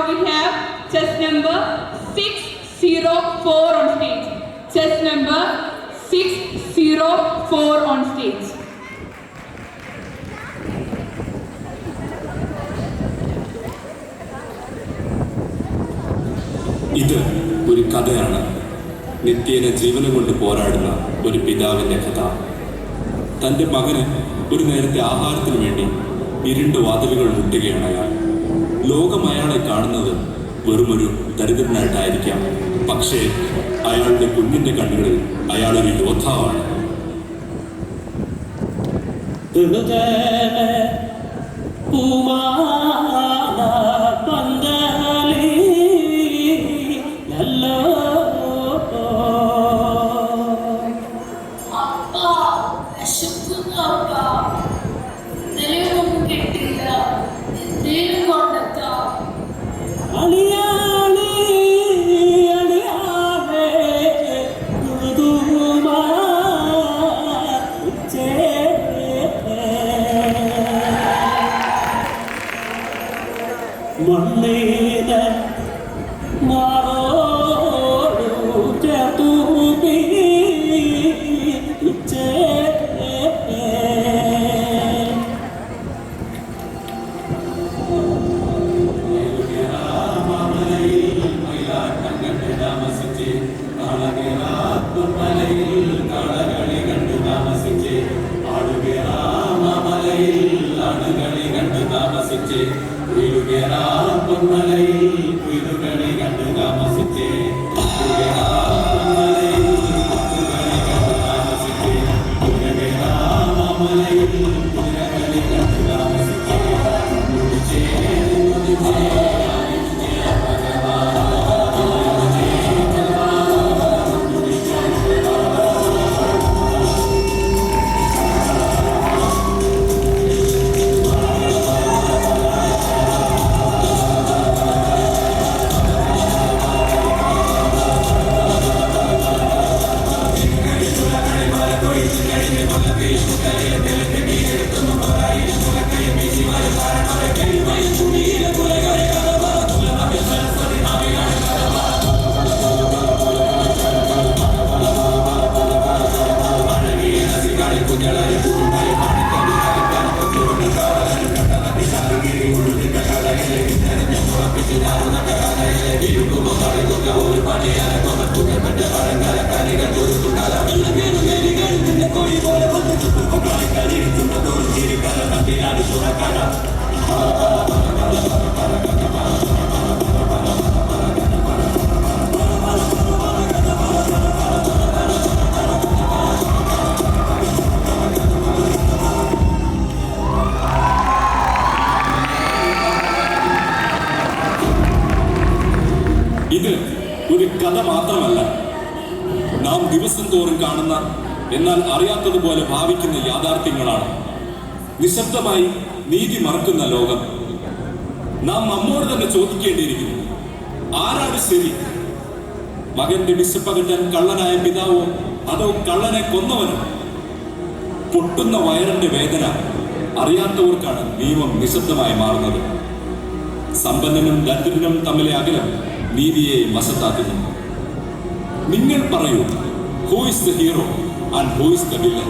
we have chess number 604 on stage. Chess number 604 on stage. ഇത് ഒരു കഥയാണ്. നിത്യേന ജീവനം കൊണ്ട് പോരാടുന്ന ഒരു പിതാവിൻ്റെ കഥ. തൻ്റെ മകന് ഒരു നേരത്തെ ആഹാരത്തിന് വേണ്ടി ഇരുണ്ട് വാതിലുകൾ മുട്ടുകയാണ് അയാൾ. ലോകം അയാളെ കാണുന്നത് വെറുമൊരു ദരിദ്രനായിട്ടായിരിക്കാം. പക്ഷേ അയാളുടെ കുഞ്ഞിൻ്റെ കണ്ണുകളിൽ അയാളൊരു യോദ്ധാവാണ്. ഇത് ഒരു കഥ മാത്രമല്ല, നാം ദിവസം തോറും കാണുന്ന എന്നാൽ അറിയാത്തതുപോലെ ഭാവിക്കുന്ന യാഥാർത്ഥ്യങ്ങളാണ്. നിശബ്ദമായി നീതി മറക്കുന്ന ലോകം. നാം നമ്മോട് തന്നെ ചോദിക്കേണ്ടിയിരിക്കുന്നു, ആരാണ് ശരി? മകന്റെ വിശപ്പകറ്റാൻ കള്ളനായ പിതാവോ അതോ കള്ളനെ കൊന്നവനോ? പൊട്ടുന്ന വയറിന്റെ വേദന അറിയാത്തവർക്കാണ് നിയമം നിശബ്ദമായി മാറുന്നത്. സമ്പന്നനും ദരിദ്രനും തമ്മിലെ അകലം നീതിയെ വശത്താക്കുന്നു. നിങ്ങൾ പറയൂ, who is the hero and who is the villain?